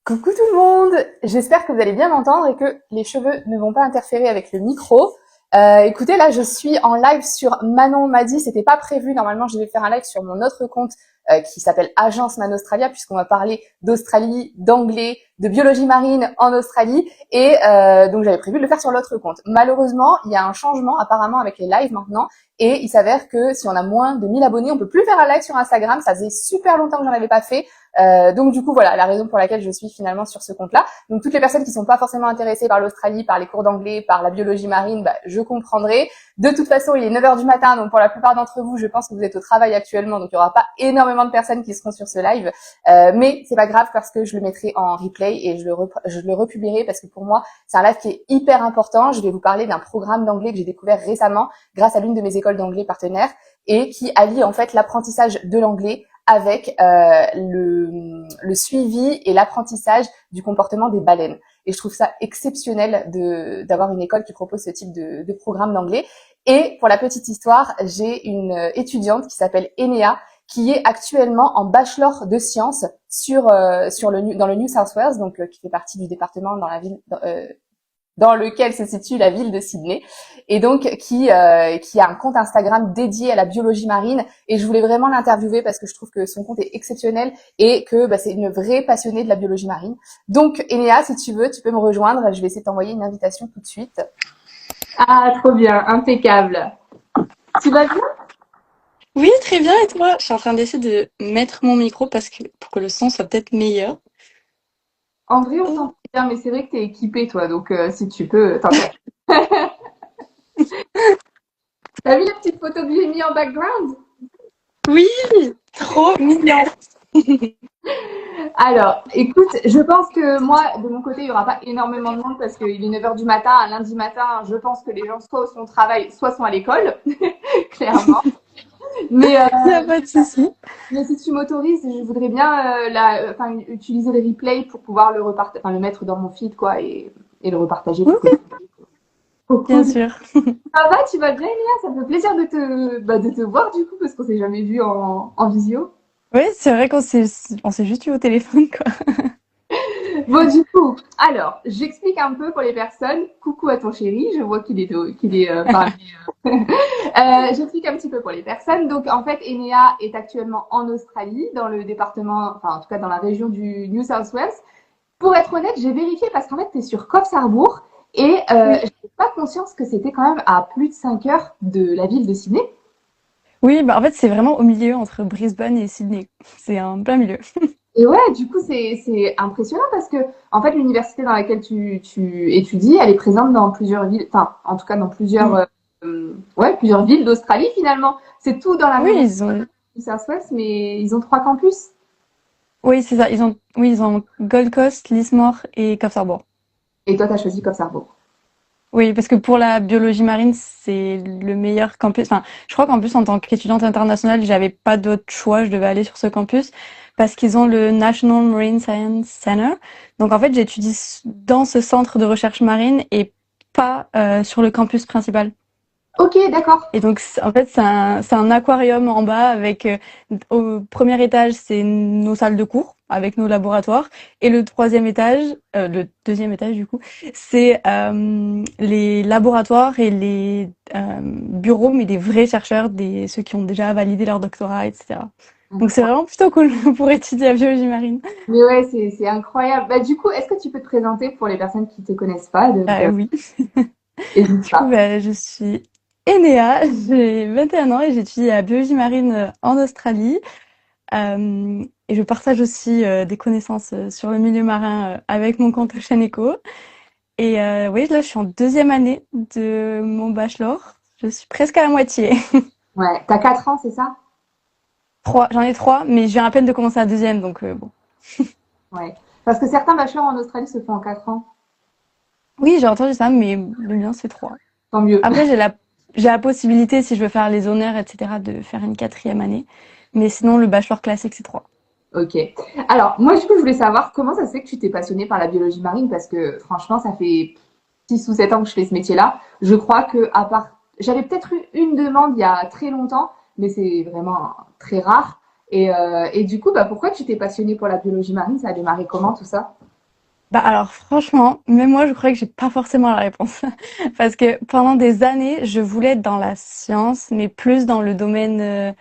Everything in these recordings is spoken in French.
Coucou tout le monde, j'espère que vous allez bien m'entendre et que les cheveux ne vont pas interférer avec le micro. Écoutez, là je suis en live sur Manon m'a dit, c'était pas prévu, normalement je vais faire un live sur mon autre compte qui s'appelle Agence Man Australia puisqu'on va parler d'Australie, d'anglais, de biologie marine en Australie et donc j'avais prévu de le faire sur l'autre compte. Malheureusement, il y a un changement apparemment avec les lives maintenant et il s'avère que si on a moins de 1000 abonnés, on peut plus faire un live sur Instagram, ça faisait super longtemps que j'en avais pas fait. Donc du coup voilà la raison pour laquelle je suis finalement sur ce compte-là. Donc toutes les personnes qui sont pas forcément intéressées par l'Australie, par les cours d'anglais, par la biologie marine, je comprendrai. De toute façon, il est 9 heures du matin, donc pour la plupart d'entre vous, je pense que vous êtes au travail actuellement, donc il y aura pas énormément de personnes qui seront sur ce live. Mais c'est pas grave parce que je le mettrai en replay et je le republierai parce que pour moi, c'est un live qui est hyper important. Je vais vous parler d'un programme d'anglais que j'ai découvert récemment grâce à l'une de mes écoles d'anglais partenaires et qui allie en fait l'apprentissage de l'anglais avec le suivi et l'apprentissage du comportement des baleines. Et je trouve ça exceptionnel d'avoir une école qui propose ce type de programme d'anglais. Et pour la petite histoire, j'ai une étudiante qui s'appelle Enea, qui est actuellement en bachelor de sciences dans le New South Wales, donc qui fait partie du département dans la ville dans lequel se situe la ville de Sydney, et donc qui a un compte Instagram dédié à la biologie marine. Et je voulais vraiment l'interviewer parce que je trouve que son compte est exceptionnel et que c'est une vraie passionnée de la biologie marine. Donc Enea, si tu veux, tu peux me rejoindre. Je vais essayer de t'envoyer une invitation tout de suite. Ah, trop bien, impeccable. Tu vas bien? Oui, très bien. Et toi? Je suis en train d'essayer de mettre mon micro pour que le son soit peut-être meilleur. En vrai, on Oh. t'entend bien, mais c'est vrai que t'es équipée, toi, donc si tu peux, t'entends. T'as vu la petite photo que j'ai mis en background? Oui, trop mignon. Alors, écoute, je pense que moi, de mon côté, il n'y aura pas énormément de monde parce qu'il est 9 heures du matin, un lundi matin, je pense que les gens soit sont au travail, soit sont à l'école, clairement. Mais, Il n'y a pas de souci. mais si tu m'autorises, je voudrais bien utiliser le replay pour pouvoir le mettre dans mon feed, quoi, et le repartager Oui, pour que... Trop bien cool. sûr. Ça va, tu vas bien, Elia? Ça me fait plaisir de te voir du coup, parce qu'on s'est jamais vu en visio. Oui, c'est vrai qu'on s'est juste eu au téléphone, quoi. Bon, du coup, alors, j'explique un peu pour les personnes. Coucou à ton chéri, je vois qu'il est parmi. J'explique un petit peu pour les personnes. Donc, en fait, Enea est actuellement en Australie, dans le département, enfin, en tout cas, dans la région du New South Wales. Pour être honnête, j'ai vérifié parce qu'en fait, tu es sur Coffs Harbour et Oui. je n'avais pas conscience que c'était quand même à plus de 5 heures de la ville de Sydney. Oui, en fait, c'est vraiment au milieu entre Brisbane et Sydney. C'est un plein milieu. Et ouais, du coup, c'est impressionnant parce que, en fait, l'université dans laquelle tu étudies, elle est présente dans plusieurs villes, enfin, en tout cas, dans Mm. plusieurs villes d'Australie, finalement. C'est tout dans la Oui, même ils ont. New South Wales, mais ils ont 3 campus. Oui, c'est ça. Ils ont Gold Coast, Lismore et Coffs Harbour. Et toi, tu as choisi Coffs Harbour. Oui, parce que pour la biologie marine, c'est le meilleur campus. Enfin, je crois qu'en plus, en tant qu'étudiante internationale, j'avais pas d'autre choix. Je devais aller sur ce campus parce qu'ils ont le National Marine Science Center. Donc, en fait, j'étudie dans ce centre de recherche marine et pas sur le campus principal. Ok, d'accord. Et donc, en fait, c'est un aquarium en bas avec, au premier étage, c'est nos salles de cours avec nos laboratoires. Et le deuxième étage, du coup, c'est les laboratoires et les bureaux, mais des vrais chercheurs, ceux qui ont déjà validé leur doctorat, etc. Donc, c'est vraiment plutôt cool pour étudier la biologie marine. Mais ouais, c'est incroyable. Bah, du coup, est-ce que tu peux te présenter pour les personnes qui te connaissent pas? Donc, Oui. n'hésite Du coup, pas. je suis Enea, j'ai 21 ans et j'étudie la biologie marine en Australie. Et je partage aussi des connaissances sur le milieu marin avec mon compte Chaneco. Et oui, là, je suis en deuxième année de mon bachelor. Je suis presque à la moitié. Ouais, t'as 4 ans, c'est ça? J'en ai trois, mais je viens à peine de commencer la deuxième, donc bon. Ouais. Parce que certains bachelors en Australie se font en 4 ans. Oui, j'ai entendu ça, mais le mien, c'est trois. Tant mieux. Après, j'ai la possibilité, si je veux faire les honneurs, etc., de faire une quatrième année. Mais sinon, le bachelor classique, c'est trois. Ok. Alors, moi, du coup, je voulais savoir comment ça se fait que tu t'es passionnée par la biologie marine parce que franchement, ça fait 6 ou 7 ans que je fais ce métier-là. Je crois que, à part, j'avais peut-être eu une demande il y a très longtemps, mais c'est vraiment très rare. Et du coup, pourquoi tu t'es passionnée pour la biologie marine? Ça a démarré comment tout ça? Bah alors franchement, même moi je crois que j'ai pas forcément la réponse parce que pendant des années je voulais être dans la science mais plus dans le domaine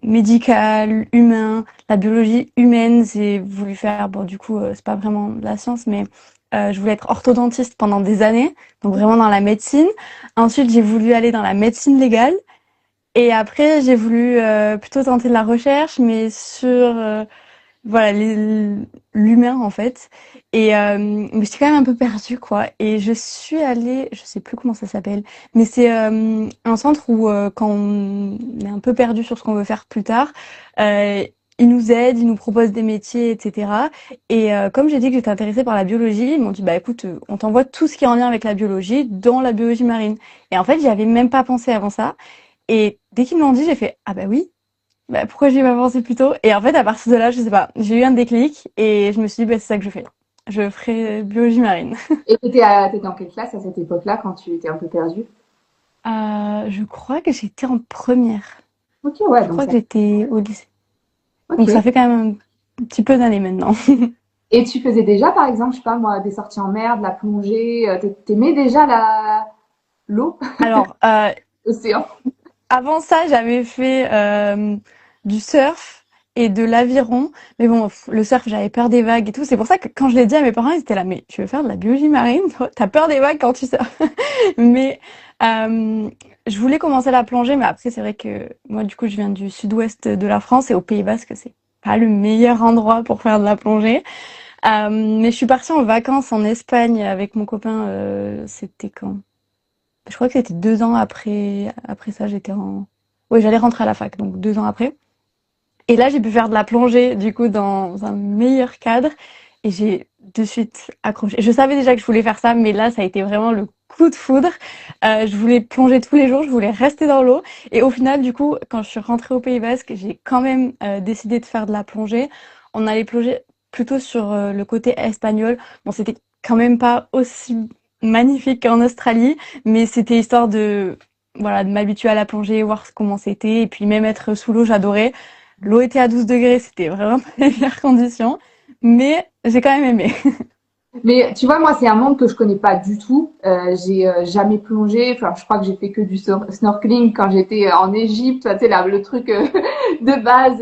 médical, humain, la biologie humaine. J'ai voulu faire bon du coup c'est pas vraiment de la science mais je voulais être orthodontiste pendant des années, donc vraiment dans la médecine. Ensuite j'ai voulu aller dans la médecine légale et après j'ai voulu plutôt tenter de la recherche mais sur voilà l'humain en fait mais j'étais quand même un peu perdue quoi et je suis allée je sais plus comment ça s'appelle mais c'est un centre où quand on est un peu perdu sur ce qu'on veut faire plus tard euh, ils nous aident, ils nous proposent des métiers, etc. Et comme j'ai dit que j'étais intéressée par la biologie, ils m'ont dit bah écoute, on t'envoie tout ce qui est en lien avec la biologie dans la biologie marine. Et en fait, j'y avais même pas pensé avant ça. Et dès qu'ils me l'ont dit, j'ai fait ah bah oui, bah, pourquoi j'y ai pas pensé plus tôt? Et en fait, à partir de là, je sais pas, j'ai eu un déclic et je me suis dit, bah, c'est ça que je fais. Je ferai biologie marine. Et t'étais en quelle classe à cette époque-là quand tu étais un peu perdue? Je crois que j'étais en première. Ok, ouais, Je donc crois ça. que j'étais au lycée. Donc ça Ok. fait quand même un petit peu d'années maintenant. Et tu faisais déjà, par exemple, je sais pas moi, des sorties en mer, de la plongée, t'aimais déjà l'eau, Alors, l'océan? avant ça, j'avais fait du surf et de l'aviron. Mais bon, le surf, j'avais peur des vagues et tout. C'est pour ça que quand je l'ai dit à mes parents, ils étaient là, mais tu veux faire de la biologie marine? Toi, t'as peur des vagues quand tu surfes? Mais euh, je voulais commencer la plongée, mais après, c'est vrai que moi, du coup, je viens du sud-ouest de la France et au Pays Basque, c'est pas le meilleur endroit pour faire de la plongée. Mais je suis partie en vacances en Espagne avec mon copain. C'était quand? Je crois que c'était 2 ans après ça, j'étais en... Oui, j'allais rentrer à la fac, donc 2 ans après. Et là, j'ai pu faire de la plongée, du coup, dans un meilleur cadre. Et j'ai de suite accroché. Je savais déjà que je voulais faire ça, mais là, ça a été vraiment le coup de foudre. Je voulais plonger tous les jours, je voulais rester dans l'eau. Et au final, du coup, quand je suis rentrée au Pays Basque, j'ai quand même décidé de faire de la plongée. On allait plonger plutôt sur le côté espagnol. Bon, c'était quand même pas aussi magnifique qu'en Australie, mais c'était histoire de voilà de m'habituer à la plongée, voir comment c'était, et puis même être sous l'eau, j'adorais. L'eau était à 12 degrés, c'était vraiment pas les meilleures conditions, mais j'ai quand même aimé. Mais tu vois, moi, c'est un monde que je connais pas du tout. J'ai jamais plongé. Enfin, je crois que j'ai fait que du snorkeling quand j'étais en Égypte. Tu sais, là, le truc de base.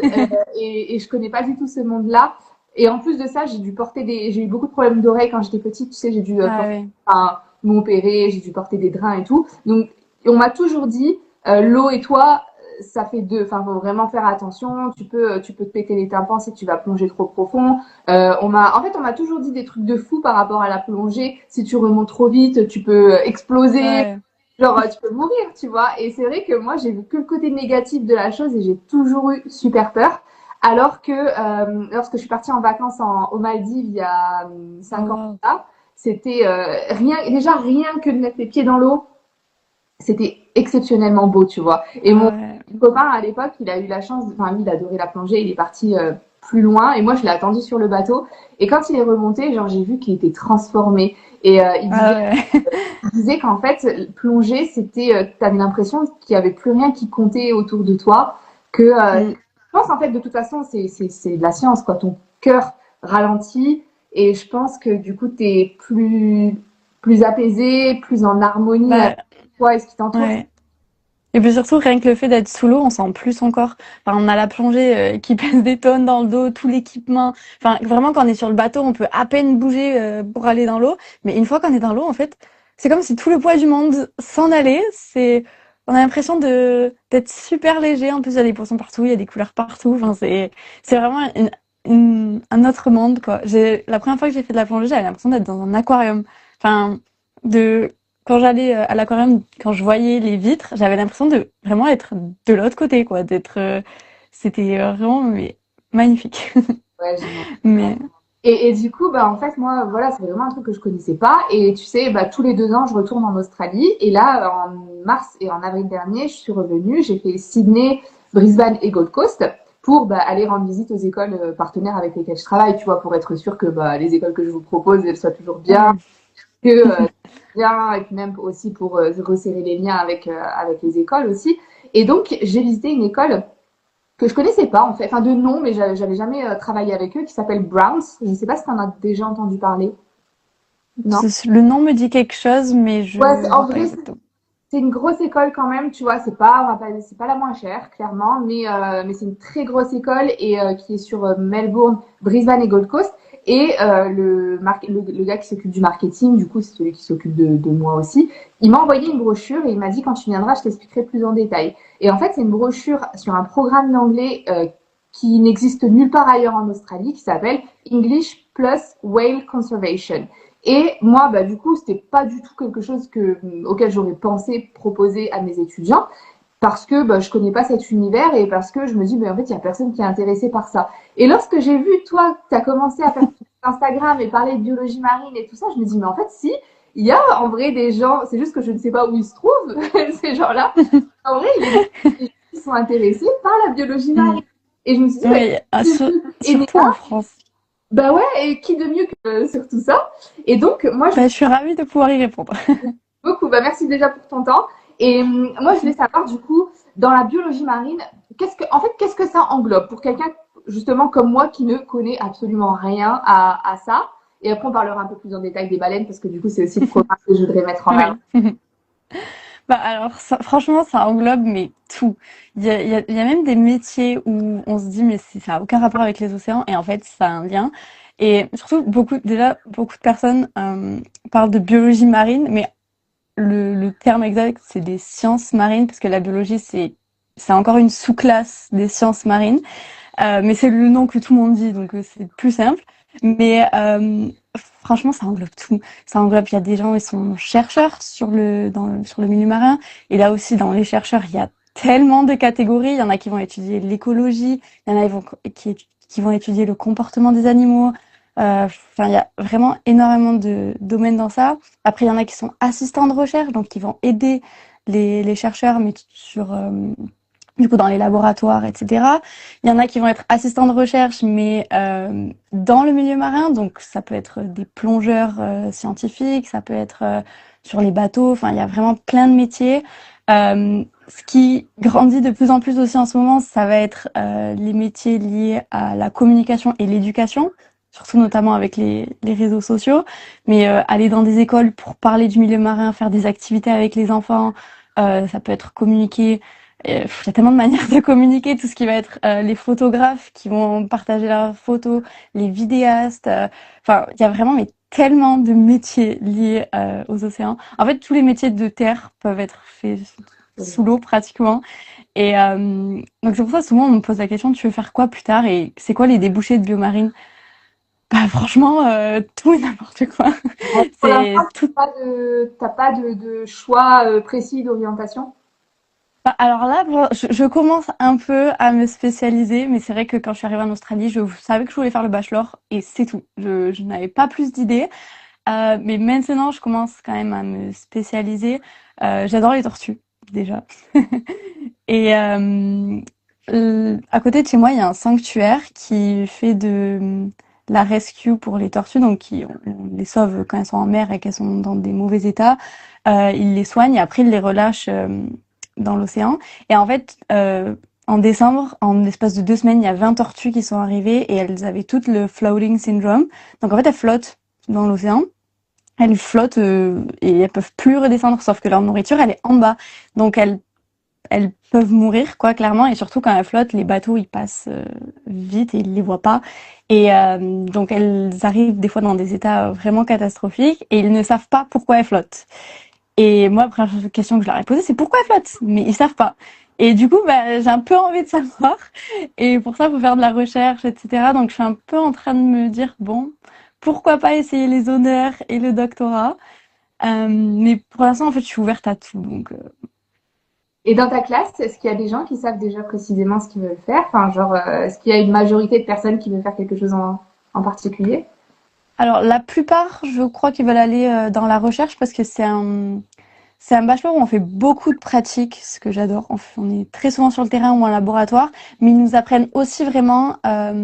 Et je connais pas du tout ce monde-là. Et en plus de ça, j'ai eu beaucoup de problèmes d'oreilles quand j'étais petite. Tu sais, j'ai dû Ah porter, ouais. enfin, m'opérer, j'ai dû porter des drains et tout. Donc, on m'a toujours dit, l'eau et toi, ça fait deux. Enfin, faut vraiment faire attention. Tu peux te péter les tympans si tu vas plonger trop profond. En fait, on m'a toujours dit des trucs de fou par rapport à la plongée. Si tu remontes trop vite, tu peux exploser, Ouais. genre tu peux mourir, tu vois. Et c'est vrai que moi, j'ai vu que le côté négatif de la chose et j'ai toujours eu super peur. Alors que lorsque je suis partie en vacances aux Maldives il y a Oh, 5 ans, wow. là, c'était rien que de mettre les pieds dans l'eau, c'était exceptionnellement beau, tu vois. Et mon Ah ouais. copain à l'époque, il a eu la chance, enfin lui, il adorait la plongée, il est parti plus loin et moi je l'ai attendu sur le bateau. Et quand il est remonté, genre j'ai vu qu'il était transformé et Ah ouais. il disait qu'en fait plonger, t'avais l'impression qu'il y avait plus rien qui comptait autour de toi, que Mm. je pense en fait de toute façon c'est de la science quoi. Ton cœur ralentit et je pense que du coup t'es plus apaisé, plus en harmonie avec Bah toi et ce qui t'entoure. ouais. Et puis surtout, rien que le fait d'être sous l'eau, on sent plus son corps. Enfin, on a la plongée qui pèse des tonnes dans le dos, tout l'équipement. Enfin, vraiment, quand on est sur le bateau, on peut à peine bouger pour aller dans l'eau. Mais une fois qu'on est dans l'eau, en fait, c'est comme si tout le poids du monde s'en allait. On a l'impression d'être super léger. En plus, il y a des poissons partout, il y a des couleurs partout. Enfin, c'est vraiment un autre monde, quoi. La première fois que j'ai fait de la plongée, j'avais l'impression d'être dans un aquarium. Enfin, de quand j'allais à l'aquarium, quand je voyais les vitres, j'avais l'impression de vraiment être de l'autre côté, quoi, c'était vraiment mais, magnifique. Ouais, j'imagine. Mais Et du coup, bah, en fait, moi, voilà, c'est vraiment un truc que je connaissais pas. Et tu sais, bah, tous les 2 ans, je retourne en Australie. Et là, en mars et en avril dernier, je suis revenue. J'ai fait Sydney, Brisbane et Gold Coast pour bah, aller rendre visite aux écoles partenaires avec lesquelles je travaille, tu vois, pour être sûr que bah, les écoles que je vous propose, elles soient toujours bien, ouais, que bien, et puis même aussi pour resserrer les liens avec les écoles aussi. Et donc, j'ai visité une école que je connaissais pas en fait, enfin de nom, mais j'avais jamais travaillé avec eux, qui s'appelle Browns. Je ne sais pas si tu en as déjà entendu parler. Non? Le nom me dit quelque chose, mais Ouais, je en vois pas vrai, exactement. c'est une grosse école quand même, tu vois. C'est pas la moins chère, clairement, mais c'est une très grosse école et qui est sur Melbourne, Brisbane et Gold Coast. Et le gars qui s'occupe du marketing, du coup, c'est celui qui s'occupe de moi aussi. Il m'a envoyé une brochure et il m'a dit quand tu viendras, je t'expliquerai plus en détail. Et en fait, c'est une brochure sur un programme d'anglais qui n'existe nulle part ailleurs en Australie, qui s'appelle English Plus Whale Conservation. Et moi, bah, du coup, c'était pas du tout quelque chose auquel j'aurais pensé proposer à mes étudiants parce que bah, je connais pas cet univers et parce que je me dis, bah, en fait, il y a personne qui est intéressé par ça. Et lorsque j'ai vu, toi, tu as commencé à faire Instagram et parler de biologie marine et tout ça, je me dis, mais en fait, si, il y a en vrai des gens, c'est juste que je ne sais pas où ils se trouvent, ces gens-là. En vrai, il y a des gens qui sont intéressés par la biologie Mm. marine. Et je me suis dit, bah, Oui, et surtout en France. bah ouais, et qui de mieux que sur tout ça? Et donc, moi, je Bah, je suis ravie de pouvoir y répondre. beaucoup. Bah, merci déjà pour ton temps. Et moi, je voulais savoir, du coup, dans la biologie marine, qu'est-ce que ça englobe pour quelqu'un, justement, comme moi, qui ne connaît absolument rien à ça? Et après, on parlera un peu plus en détail des baleines, parce que du coup, c'est aussi le programme que je voudrais mettre en avant. Oui. Bah alors franchement ça englobe mais tout. Il y a même des métiers où on se dit mais ça a aucun rapport avec les océans et en fait ça a un lien. Et surtout beaucoup de personnes parlent de biologie marine mais le terme exact c'est des sciences marines parce que la biologie c'est encore une sous-classe des sciences marines. Mais c'est le nom que tout le monde dit, donc c'est plus simple. Mais franchement, ça englobe tout. Ça englobe, il y a des gens, ils sont chercheurs sur le milieu marin. Et là aussi, dans les chercheurs, il y a tellement de catégories. Il y en a qui vont étudier l'écologie, il y en a qui vont étudier le comportement des animaux. Enfin, il y a vraiment énormément de domaines dans ça. Après, il y en a qui sont assistants de recherche, donc qui vont aider les chercheurs, mais du coup dans les laboratoires, etc. Il y en a qui vont être assistants de recherche, mais dans le milieu marin, donc ça peut être des plongeurs scientifiques, ça peut être sur les bateaux, enfin il y a vraiment plein de métiers. Ce qui grandit de plus en plus aussi en ce moment, ça va être les métiers liés à la communication et l'éducation, surtout notamment avec les réseaux sociaux, mais aller dans des écoles pour parler du milieu marin, faire des activités avec les enfants, ça peut être communiquer il y a tellement de manières de communiquer, tout ce qui va être les photographes qui vont partager leurs photos, les vidéastes. Enfin, il y a vraiment mais tellement de métiers liés aux océans. En fait, tous les métiers de terre peuvent être faits sous l'eau pratiquement. Et donc c'est pour ça souvent on me pose la question, tu veux faire quoi plus tard et c'est quoi les débouchés de biomarine? Bah franchement, tout et n'importe quoi. Pour C'est l'instant, tout. t'as pas de choix précis d'orientation? Bah, alors là, je commence un peu à me spécialiser, mais c'est vrai que quand je suis arrivée en Australie, je savais que je voulais faire le bachelor et c'est tout. Je n'avais pas plus d'idées. Mais maintenant, je commence quand même à me spécialiser. J'adore les tortues, déjà. Et à côté de chez moi, il y a un sanctuaire qui fait de la rescue pour les tortues, donc on les sauve quand elles sont en mer et qu'elles sont dans des mauvais états. Ils les soignent et après ils les relâchent dans l'océan. Et en fait, en décembre, en l'espace de 2 semaines, il y a 20 tortues qui sont arrivées et elles avaient toutes le floating syndrome. Donc en fait, elles flottent dans l'océan. Elles flottent et elles peuvent plus redescendre, sauf que leur nourriture, elle est en bas. Donc elles peuvent mourir, quoi, clairement. Et surtout, quand elles flottent, les bateaux, ils passent vite et ils les voient pas. Et donc, elles arrivent des fois dans des états vraiment catastrophiques et ils ne savent pas pourquoi elles flottent. Et moi, la première question que je leur ai posée, c'est pourquoi elles flottent? Mais ils savent pas. Et du coup, bah, j'ai un peu envie de savoir. Et pour ça, il faut faire de la recherche, etc. Donc, je suis un peu en train de me dire, bon, pourquoi pas essayer les honneurs et le doctorat? Mais pour l'instant, en fait, je suis ouverte à tout. Donc, Et dans ta classe, est-ce qu'il y a des gens qui savent déjà précisément ce qu'ils veulent faire? Enfin, genre, est-ce qu'il y a une majorité de personnes qui veulent faire quelque chose en particulier? alors, la plupart, je crois qu'ils veulent aller dans la recherche parce que c'est un bachelor où on fait beaucoup de pratiques, ce que j'adore. On est très souvent sur le terrain ou en laboratoire, mais ils nous apprennent aussi vraiment à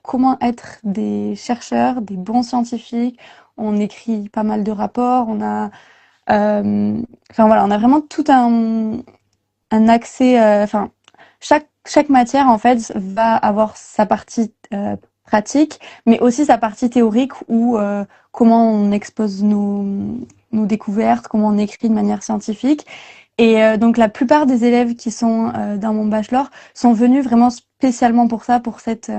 comment être des chercheurs, des bons scientifiques. On écrit pas mal de rapports, enfin voilà, on a vraiment tout un accès. Enfin, chaque chaque matière en fait va avoir sa partie pratique, mais aussi sa partie théorique où comment on expose nos découvertes, comment on écrit de manière scientifique. Et donc la plupart des élèves qui sont dans mon bachelor sont venus vraiment spécialement pour ça, pour cette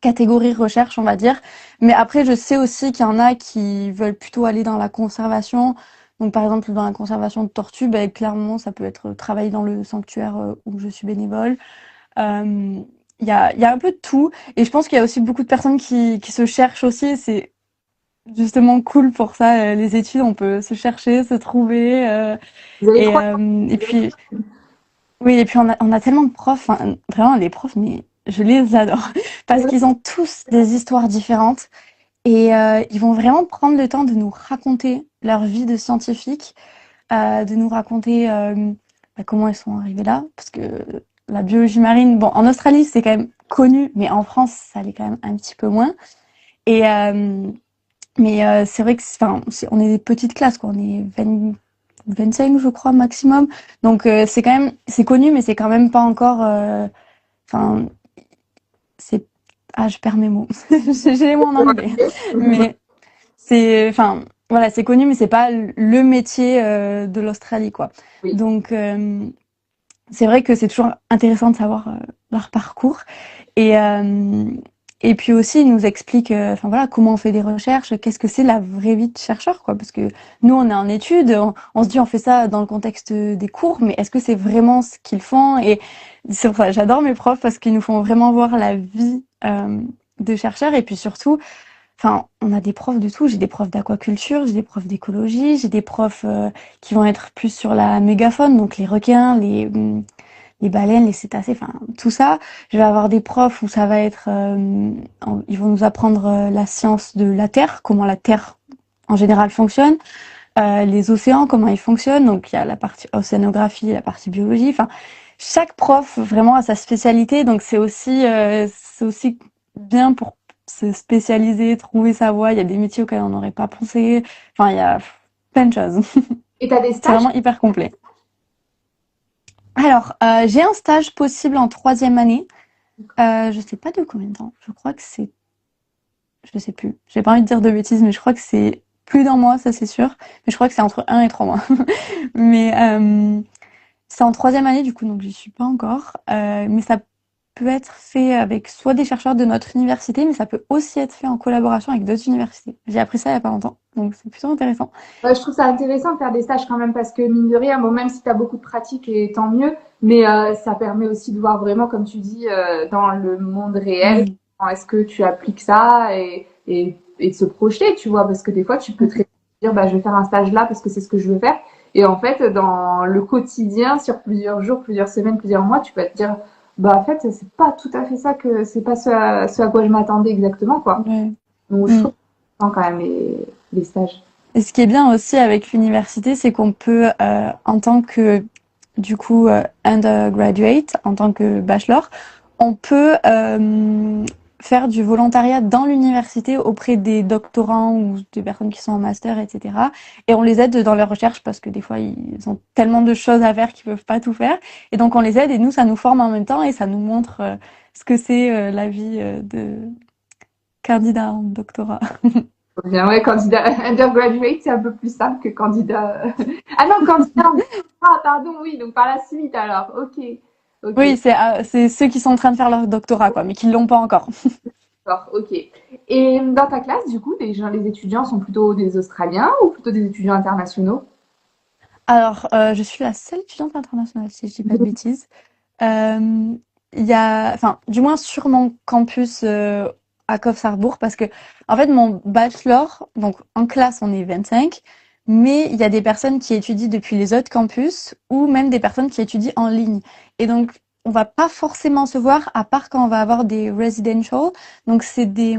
catégorie recherche, on va dire. Mais après, je sais aussi qu'il y en a qui veulent plutôt aller dans la conservation. Donc par exemple, dans la conservation de tortues, ben, clairement, ça peut être travailler dans le sanctuaire où je suis bénévole. Euh, il y a un peu de tout. Et je pense qu'il y a aussi beaucoup de personnes qui se cherchent aussi. C'est justement cool pour ça, les études, on peut se chercher, se trouver. Vous avez trois. Et puis, oui, et puis on a tellement de profs, enfin, vraiment les profs, mais je les adore parce qu'ils ont tous des histoires différentes et ils vont vraiment prendre le temps de nous raconter leur vie de scientifique, de nous raconter comment ils sont arrivés là, parce que la biologie marine, bon, en Australie c'est quand même connu, mais en France ça l'est quand même un petit peu moins. Et mais c'est vrai que enfin, on est des petites classes, quoi, on est 25 je crois maximum. Donc c'est quand même c'est connu mais c'est quand même pas encore enfin c'est je perds mes mots. J'ai les mots en anglais. Mais c'est enfin voilà, c'est connu mais c'est pas le métier de l'Australie quoi. Oui. Donc c'est vrai que c'est toujours intéressant de savoir leur parcours et et puis aussi, ils nous expliquent, enfin voilà, comment on fait des recherches, qu'est-ce que c'est la vraie vie de chercheur, quoi. Parce que nous, on est en études, on se dit, on fait ça dans le contexte des cours, mais est-ce que c'est vraiment ce qu'ils font? Et c'est pour ça, j'adore mes profs parce qu'ils nous font vraiment voir la vie de chercheurs. Et puis surtout, enfin, on a des profs de tout. J'ai des profs d'aquaculture, j'ai des profs d'écologie, j'ai des profs qui vont être plus sur la mégafaune, donc les requins, les baleines, les cétacés, enfin tout ça. Je vais avoir des profs où ça va être, ils vont nous apprendre la science de la Terre, comment la Terre en général fonctionne, les océans, comment ils fonctionnent. Donc il y a la partie océanographie, la partie biologie. Enfin, chaque prof vraiment a sa spécialité, donc c'est aussi bien pour se spécialiser, trouver sa voie. Il y a des métiers auxquels on n'aurait pas pensé. Enfin, il y a plein de choses. Et tu as des C'est stages? vraiment hyper complet. Alors, j'ai un stage possible en troisième année. Je sais pas de combien de temps. Je crois que c'est, je sais plus. J'ai pas envie de dire de bêtises, mais je crois que c'est plus d'un mois, ça c'est sûr. Mais je crois que c'est entre 1 et 3 mois. Mais c'est en troisième année du coup, donc j'y suis pas encore. Mais ça peut être fait avec soit des chercheurs de notre université, mais ça peut aussi être fait en collaboration avec d'autres universités. J'ai appris ça il y a pas longtemps, donc c'est plutôt intéressant. Je trouve ça intéressant de faire des stages quand même parce que mine de rien, bon, même si tu as beaucoup de pratique et tant mieux, mais ça permet aussi de voir vraiment, comme tu dis, dans le monde réel, Oui. comment est-ce que tu appliques ça et de se projeter, tu vois, parce que des fois, tu peux très bien dire, bah, je vais faire un stage là parce que c'est ce que je veux faire. Et en fait, dans le quotidien, sur plusieurs jours, plusieurs semaines, plusieurs mois, tu peux te dire, bah, en fait, c'est pas tout à fait ça c'est pas ce à quoi je m'attendais exactement, quoi. Ouais. Donc, je Mm. trouve que c'est quand même les stages. Et ce qui est bien aussi avec l'université, c'est qu'on peut, en tant que, du coup, undergraduate, en tant que bachelor, on peut faire du volontariat dans l'université auprès des doctorants ou des personnes qui sont en master, etc. Et on les aide dans leurs recherches parce que des fois, ils ont tellement de choses à faire qu'ils peuvent pas tout faire. Et donc, on les aide et nous, ça nous forme en même temps et ça nous montre ce que c'est la vie de candidat en doctorat. Bien, ouais, candidat undergraduate, c'est un peu plus simple que candidat. Ah non, candidat. Ah, pardon, oui, donc par la suite alors. Ok, ok, Oui, c'est ceux qui sont en train de faire leur doctorat, quoi, mais qui l'ont pas encore. d'accord, ok. Et dans ta classe, du coup, les étudiants sont plutôt des Australiens ou plutôt des étudiants internationaux? Alors, je suis la seule étudiante internationale, si je dis pas de bêtises. Euh, Il y a, enfin, du moins sur mon campus à Coffs-Harbour, parce que, en fait, mon bachelor, donc en classe, on est 25, mais il y a des personnes qui étudient depuis les autres campus ou même des personnes qui étudient en ligne. Et donc, on va pas forcément se voir à part quand on va avoir des residential. Donc, c'est des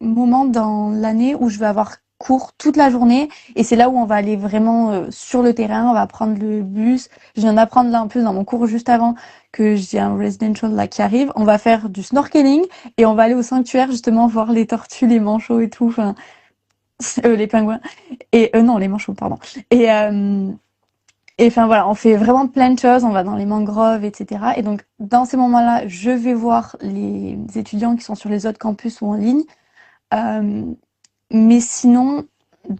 moments dans l'année où je vais avoir cours toute la journée et c'est là où on va aller vraiment sur le terrain, on va prendre le bus. Je viens d'apprendre là un peu dans mon cours juste avant que j'ai un residential là qui arrive. On va faire du snorkeling et on va aller au sanctuaire justement voir les tortues, les manchots et tout, enfin les pingouins et non les manchots pardon. Et Et enfin voilà, on fait vraiment plein de choses, on va dans les mangroves, etc. Et donc dans ces moments-là, je vais voir les étudiants qui sont sur les autres campus ou en ligne. Euh, mais sinon,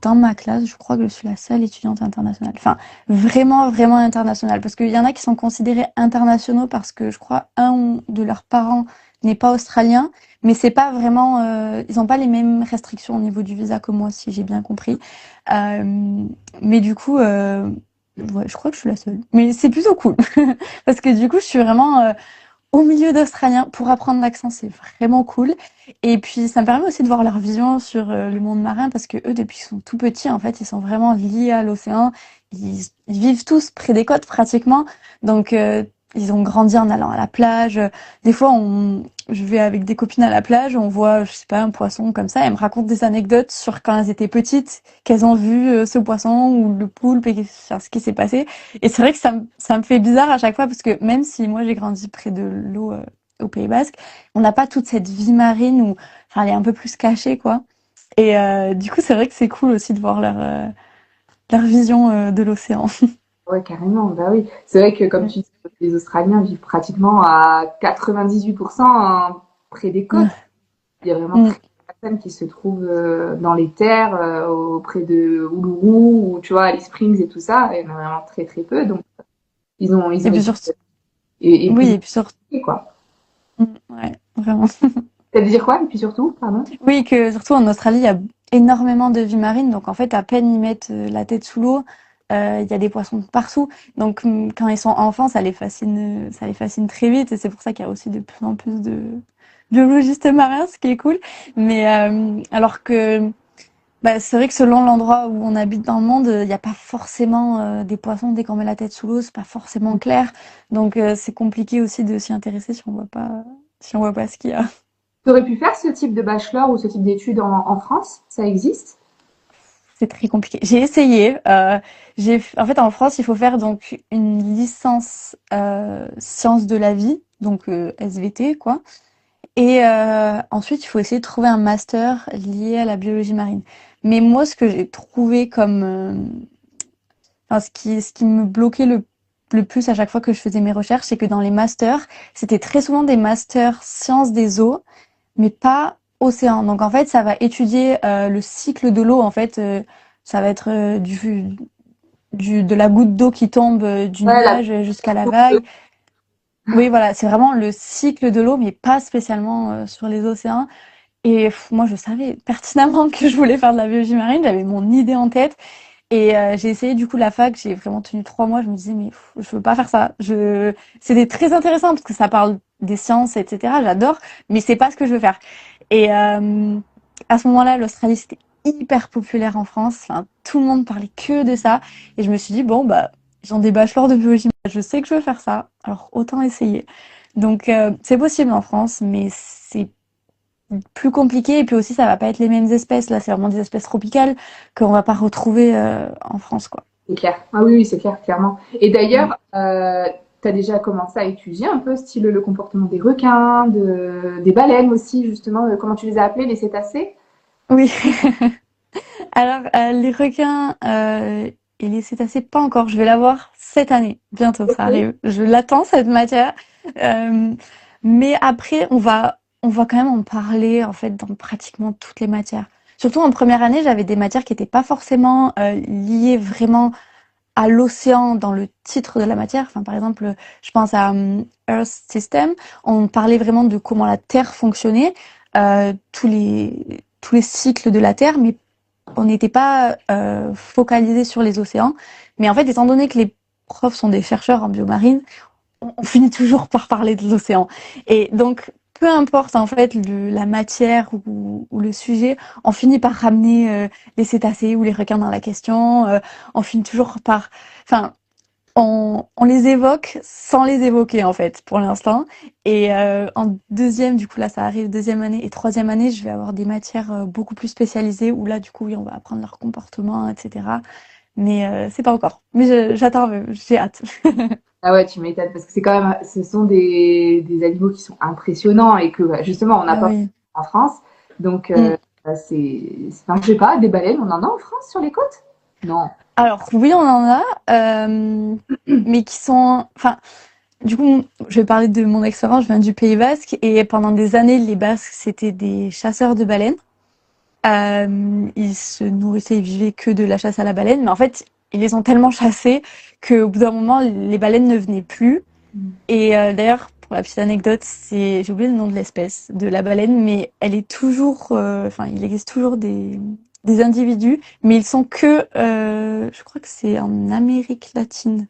dans ma classe, je crois que je suis la seule étudiante internationale. Enfin, vraiment, vraiment internationale. Parce qu'il y en a qui sont considérés internationaux parce que je crois un de leurs parents n'est pas australien. Mais c'est pas vraiment, ils n'ont pas les mêmes restrictions au niveau du visa que moi, si j'ai bien compris. Mais du coup, ouais, je crois que je suis la seule. Mais c'est plutôt cool. Parce que du coup, je suis vraiment au milieu d'Australiens pour apprendre l'accent, c'est vraiment cool. Et puis, ça me permet aussi de voir leur vision sur le monde marin parce que eux, depuis qu'ils sont tout petits, en fait, ils sont vraiment liés à l'océan. Ils vivent tous près des côtes pratiquement. Donc, ils ont grandi en allant à la plage. Des fois, je vais avec des copines à la plage, on voit, je sais pas, un poisson comme ça. Elles me racontent des anecdotes sur quand elles étaient petites, qu'elles ont vu ce poisson ou le poulpe et ce qui s'est passé. Et c'est vrai que ça me fait bizarre à chaque fois parce que même si moi j'ai grandi près de l'eau au Pays Basque, on n'a pas toute cette vie marine où, enfin, elle est un peu plus cachée, quoi. Et du coup, c'est vrai que c'est cool aussi de voir leur vision de l'océan. Ouais, carrément, bah oui. C'est vrai que, comme tu dis, les Australiens vivent pratiquement à 98% près des côtes. Mm. Il y a vraiment Mm. très peu de personnes qui se trouvent dans les terres, auprès de Uluru ou, tu vois, Alice Springs et tout ça. Il y en a vraiment très, très peu. Donc, ils Et ont puis été, surtout, et oui, puis, et puis surtout, quoi. ouais, vraiment. T'as dit dire quoi? Et puis surtout, pardon? Oui, que surtout en Australie, il y a énormément de vie marine. Donc en fait, à peine ils mettent la tête sous l'eau, il y a des poissons partout. Donc quand ils sont enfants, ça les fascine très vite. Et c'est pour ça qu'il y a aussi de plus en plus de biologistes marins, ce qui est cool. Mais alors que bah, c'est vrai que selon l'endroit où on habite dans le monde, il n'y a pas forcément des poissons dès qu'on met la tête sous l'eau, c'est pas forcément clair. Donc c'est compliqué aussi de s'y intéresser si on voit pas ce qu'il y a. Tu aurais pu faire ce type de bachelor ou ce type d'études en France? Ça existe? C'est très compliqué. J'ai essayé. En fait, en France, il faut faire donc une licence sciences de la vie, donc SVT, quoi. Et ensuite, il faut essayer de trouver un master lié à la biologie marine. Mais moi, ce que j'ai trouvé comme, enfin, ce qui me bloquait le plus à chaque fois que je faisais mes recherches, c'est que dans les masters, c'était très souvent des masters sciences des eaux, mais pas océan. Donc en fait, ça va étudier le cycle de l'eau. En fait, ça va être de la goutte d'eau qui tombe du Ouais, la nuage jusqu'à la vague. Oui, voilà, c'est vraiment le cycle de l'eau, mais pas spécialement sur les océans. Et moi, je savais pertinemment que je voulais faire de la biologie marine. J'avais mon idée en tête. Et j'ai essayé du coup la fac. J'ai vraiment tenu 3 mois. Je me disais, mais je veux pas faire ça. C'était très intéressant parce que ça parle des sciences, etc. J'adore, mais c'est pas ce que je veux faire. Et à ce moment-là, l'Australie, c'était hyper populaire en France. Enfin, tout le monde parlait que de ça. Et je me suis dit, bon, bah, ils ont des bachelors de biologie. Je sais que je veux faire ça. Alors, autant essayer. Donc, c'est possible en France, mais c'est plus compliqué. Et puis aussi, ça va pas être les mêmes espèces. Là, c'est vraiment des espèces tropicales qu'on va pas retrouver en France, quoi. C'est clair. Ah oui, oui, c'est clair, clairement. Et Mm. d'ailleurs, tu as déjà commencé à étudier un peu, style le comportement des requins, des baleines aussi, justement, comment tu les as appelés, les cétacés? Oui. Alors, les requins et les cétacés, pas encore. Je vais l'avoir cette année. Bientôt, ça Ok. arrive. Je l'attends, cette matière. Euh, mais après, on va quand même en parler, en fait, dans pratiquement toutes les matières. Surtout en première année, j'avais des matières qui n'étaient pas forcément liées vraiment à l'océan dans le titre de la matière. Enfin, par exemple, je pense à Earth System. On parlait vraiment de comment la Terre fonctionnait, tous les cycles de la Terre, mais on n'était pas focalisé sur les océans. Mais en fait, étant donné que les profs sont des chercheurs en biomarine, on finit toujours par parler de l'océan. Et donc, peu importe en fait la matière ou le sujet, on finit par ramener les cétacés ou les requins dans la question. On finit toujours par, enfin, on les évoque sans les évoquer en fait pour l'instant. Et en deuxième, du coup là ça arrive deuxième année et troisième année, je vais avoir des matières beaucoup plus spécialisées où là du coup oui on va apprendre leur comportement, etc. Mais c'est pas encore. Mais j'attends, j'ai hâte. Ah ouais, tu m'étonnes, parce que c'est quand même, ce sont des animaux qui sont impressionnants et que, bah, justement, on n'a Ah pas oui. en France. Donc, Mm. enfin, je sais pas, des baleines, on en a en France sur les côtes? Non. Alors oui, on en a, mais qui sont, enfin, du coup, je vais parler de mon expérience. Je viens du Pays Basque et pendant des années, les Basques c'était des chasseurs de baleines. Ils se nourrissaient, ils vivaient que de la chasse à la baleine, mais en fait, ils les ont tellement chassés qu'au bout d'un moment, les baleines ne venaient plus. Et d'ailleurs, pour la petite anecdote, j'ai oublié le nom de l'espèce de la baleine, mais elle est toujours, enfin, il existe toujours des individus, mais ils sont que, je crois que c'est en Amérique latine.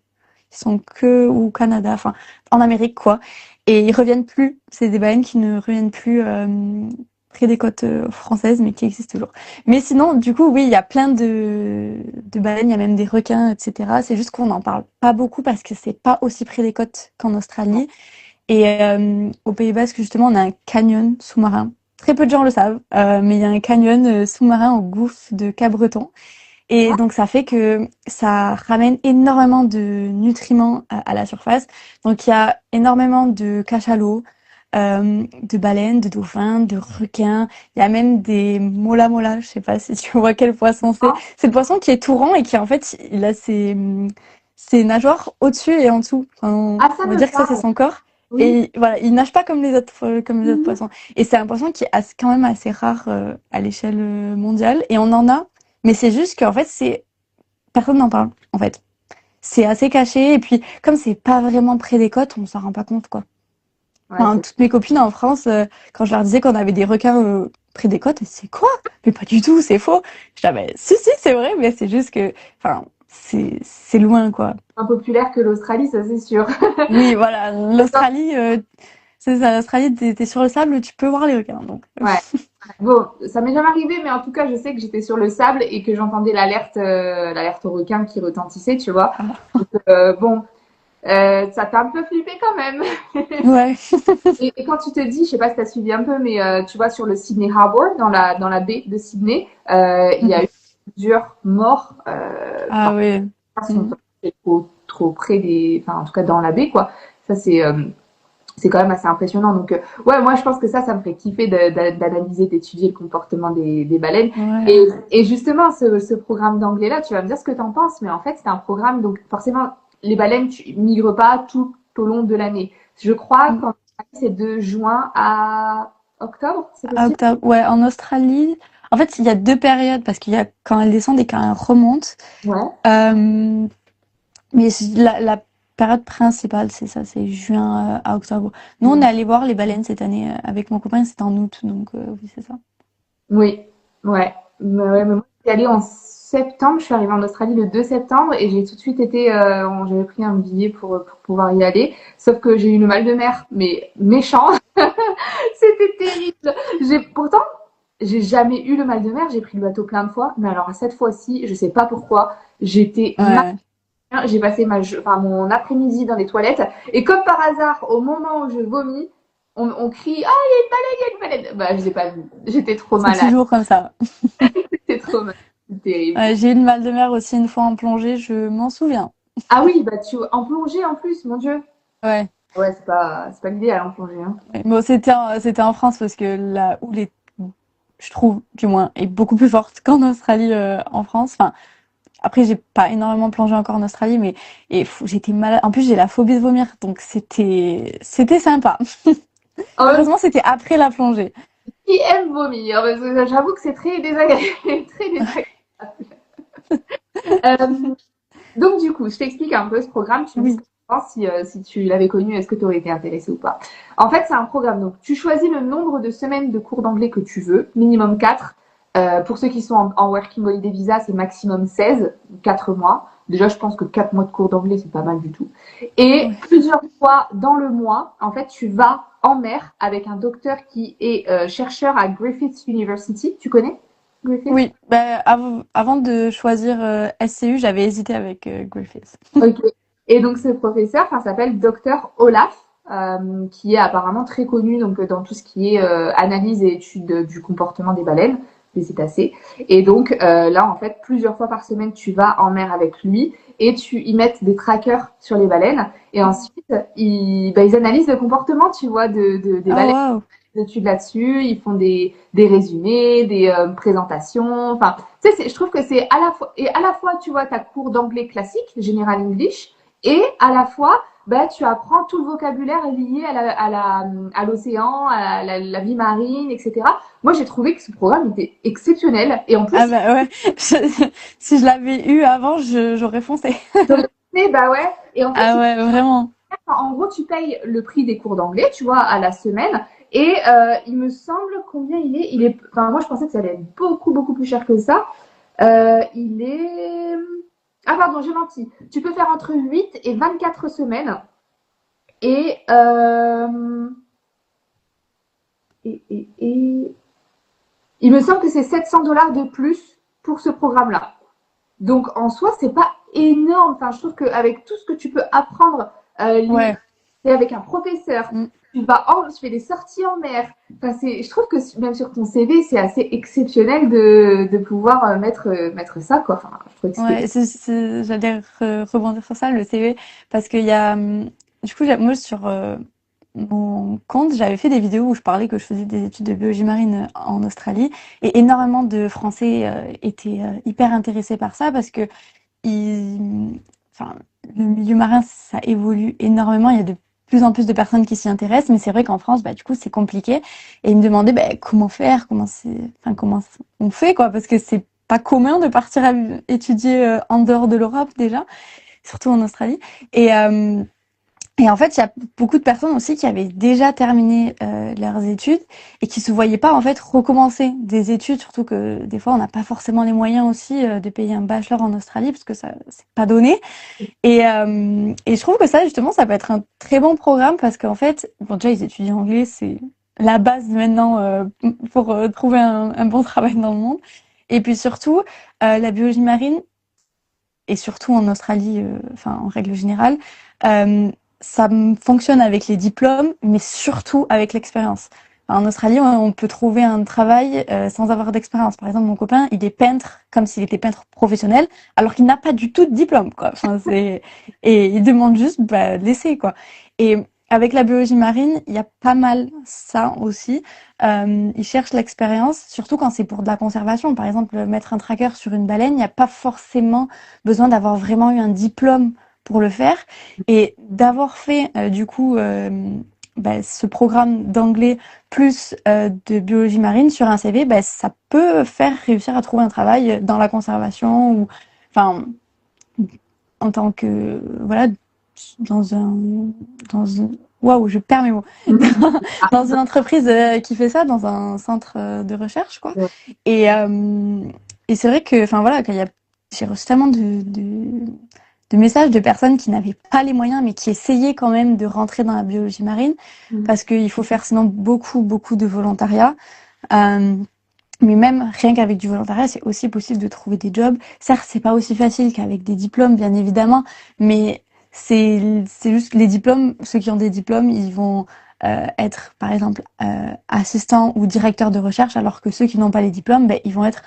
Ils sont que ou au Canada, enfin, en Amérique quoi. Et ils reviennent plus. C'est des baleines qui ne reviennent plus près des côtes françaises, mais qui existent toujours. Mais sinon, du coup, oui, il y a plein de baleines, il y a même des requins, etc. C'est juste qu'on n'en parle pas beaucoup parce que c'est pas aussi près des côtes qu'en Australie. Et au Pays Basque, justement, on a un canyon sous-marin. Très peu de gens le savent, mais il y a un canyon sous-marin au gouffre de Cabreton. Et donc, ça fait que ça ramène énormément de nutriments à la surface. Donc, il y a énormément de cachalots, de baleines, de dauphins, de requins. Il y a même des mola mola. Je sais pas si tu vois quel poisson c'est. C'est le poisson qui est tout rond et qui, en fait, il a ses nageoires au-dessus et en dessous. Enfin, Ça on va me dire que ça, c'est parle. son corps. Oui. Et voilà, il nage pas comme les autres poissons. Et c'est un poisson qui est quand même assez rare à l'échelle mondiale. Et on en a, mais c'est juste qu'en fait, personne n'en parle, en fait. C'est assez caché. Et puis, comme c'est pas vraiment près des côtes, on s'en rend pas compte, quoi. Ouais, Enfin, toutes mes copines en France, quand je leur disais qu'on avait des requins près des côtes, elles disaient, c'est quoi? Mais pas du tout, c'est faux. Je disais, si, c'est vrai, mais c'est juste que, enfin, c'est loin, quoi. Impopulaire que l'Australie, ça c'est sûr. Oui, voilà, l'Australie, c'est ça, l'Australie, t'es sur le sable, tu peux voir les requins, donc. Ouais. Bon, ça m'est jamais arrivé, mais en tout cas, je sais que j'étais sur le sable et que j'entendais l'alerte au requin qui retentissait, tu vois. Donc, bon, ça t'a un peu flippé quand même. Ouais. Et quand tu te dis, je sais pas si tu as suivi un peu, mais tu vois, sur le Sydney Harbour, dans la baie de Sydney, il y a eu plusieurs morts Ah oui. qui sont trop près enfin, en tout cas dans la baie, quoi. Ça, c'est quand même assez impressionnant. Donc, ouais, moi, je pense que ça me fait kiffer d'analyser, d'étudier le comportement des baleines. Ouais. Et justement, ce programme d'anglais-là, tu vas me dire ce que tu en penses, mais en fait, c'est un programme, donc forcément, les baleines migrent pas tout au long de l'année. Je crois qu'en c'est de juin à octobre, c'est possible? Octobre, ouais, en Australie, en fait, il y a deux périodes, parce qu'il y a quand elles descendent et quand elles remontent. Ouais. Mais la période principale, c'est ça, c'est juin à octobre. Nous, on est allé voir les baleines cette année avec mon copain, c'était en août, donc oui, c'est ça. Oui, ouais. Mais moi, je suis allée en septembre. Je suis arrivée en Australie le 2 septembre et j'ai tout de suite été. J'avais pris un billet pour pouvoir y aller. Sauf que j'ai eu le mal de mer, mais méchant. C'était terrible. Pourtant, j'ai jamais eu le mal de mer. J'ai pris le bateau plein de fois. Mais alors, à cette fois-ci, je sais pas pourquoi, j'étais Ouais. j'ai passé mon après-midi dans les toilettes et comme par hasard, au moment où je vomis, on crie: Ah, il y a une baleine! Bah, je l'ai pas vue. J'étais trop C'est malade. toujours comme ça. C'était trop malade. C'est terrible. J'ai eu le mal de mer aussi une fois en plongée, je m'en souviens. Ah oui, bah en plongée en plus, mon Dieu. Ouais. Ouais, c'est pas l'idéal en plongée, hein. Bon, c'était en France parce que la houle est, je trouve, du moins, est beaucoup plus forte qu'en Australie, en France. Enfin, après, j'ai pas énormément plongé encore en Australie, mais j'étais malade. En plus, j'ai la phobie de vomir, donc c'était sympa. En même temps, Heureusement, c'était après la plongée. qui aime vomir? Parce que j'avoue que c'est très désagréable. Très désagréable. Euh, donc du coup, je t'explique un peu ce programme. Tu me dis ce Oui. que tu penses, si tu l'avais connu, est-ce que tu aurais été intéressé ou pas. En fait, c'est un programme. Donc, tu choisis le nombre de semaines de cours d'anglais que tu veux, minimum 4. Pour ceux qui sont en Working Holiday Visa, c'est maximum 16, 4 mois. Déjà, je pense que 4 mois de cours d'anglais, c'est pas mal du tout. Et plusieurs fois dans le mois, en fait, tu vas en mer avec un docteur qui est chercheur à Griffith University. Tu connais Griffith? Oui, avant de choisir SCU, j'avais hésité avec Griffiths. Ok. Et donc ce professeur, s'appelle Docteur Olaf, qui est apparemment très connu donc dans tout ce qui est analyse et étude du comportement des baleines, des cétacés. Et donc là, en fait, plusieurs fois par semaine, tu vas en mer avec lui et tu y mets des trackers sur les baleines. Et ensuite, ils analysent le comportement, tu vois, des baleines. Oh, wow. des études là-dessus, ils font des résumés, des présentations. Enfin, tu sais, je trouve que c'est à la fois, tu vois, ta cours d'anglais classique, General English, et à la fois, bah, tu apprends tout le vocabulaire lié à l'océan, à la vie marine, etc. Moi, j'ai trouvé que ce programme était exceptionnel. Et en plus, Ah bah ouais, si je l'avais eu avant, j'aurais foncé. bah ouais. Et en plus, Ah ouais, vraiment. en gros, tu payes le prix des cours d'anglais, tu vois, à la semaine. Et il me semble combien il est. Enfin, moi, je pensais que ça allait être beaucoup, beaucoup plus cher que ça. Il est. Ah, pardon, j'ai menti. Tu peux faire entre 8 et 24 semaines. Et, et il me semble que c'est 700 $ de plus pour ce programme-là. Donc, en soi, c'est pas énorme. Enfin, je trouve qu'avec tout ce que tu peux apprendre, Ouais. et avec un professeur, Mm. tu fais des sorties en mer. Enfin, je trouve que même sur ton CV, c'est assez exceptionnel de pouvoir mettre ça, quoi. Enfin, je trouve que Ouais, j'allais rebondir sur ça, le CV, parce qu'il y a, du coup, moi, sur mon compte, j'avais fait des vidéos où je parlais que je faisais des études de biologie marine en Australie, et énormément de Français étaient hyper intéressés par ça, parce que enfin, le milieu marin, ça évolue énormément, il y a de plus en plus de personnes qui s'y intéressent, mais c'est vrai qu'en France, bah, du coup, c'est compliqué, et ils me demandaient, bah, comment faire, comment on fait, quoi, parce que c'est pas commun de partir étudier en dehors de l'Europe déjà, surtout en Australie. Et en fait, il y a beaucoup de personnes aussi qui avaient déjà terminé leurs études et qui se voyaient pas en fait recommencer des études, surtout que des fois on n'a pas forcément les moyens aussi de payer un bachelor en Australie parce que ça c'est pas donné. Et je trouve que ça justement ça peut être un très bon programme parce qu'en fait, bon déjà ils étudient anglais, c'est la base maintenant pour trouver un bon travail dans le monde. Et puis surtout la biologie marine et surtout en Australie, enfin en règle générale, euh, ça fonctionne avec les diplômes, mais surtout avec l'expérience. En Australie, on peut trouver un travail sans avoir d'expérience. Par exemple, mon copain, il est peintre comme s'il était peintre professionnel, alors qu'il n'a pas du tout de diplôme, quoi. Enfin, et il demande juste l'essai, quoi. Et avec la biologie marine, il y a pas mal ça aussi. Ils cherchent l'expérience, surtout quand c'est pour de la conservation. Par exemple, mettre un tracker sur une baleine, il n'y a pas forcément besoin d'avoir vraiment eu un diplôme pour le faire et d'avoir fait du coup ce programme d'anglais plus de biologie marine sur un CV, ça peut faire réussir à trouver un travail dans la conservation ou enfin en tant que voilà dans un dans un waouh je perds mes mots dans une entreprise qui fait ça dans un centre de recherche quoi et euh, et c'est vrai que enfin voilà qu'il y a j'ai reçu tellement de messages de personnes qui n'avaient pas les moyens, mais qui essayaient quand même de rentrer dans la biologie marine, parce qu'il faut faire sinon beaucoup, beaucoup de volontariat. Euh, mais même rien qu'avec du volontariat, c'est aussi possible de trouver des jobs. Certes, c'est pas aussi facile qu'avec des diplômes, bien évidemment, mais c'est juste les diplômes, ceux qui ont des diplômes, ils vont être, par exemple, assistants ou directeurs de recherche, alors que ceux qui n'ont pas les diplômes, ils vont être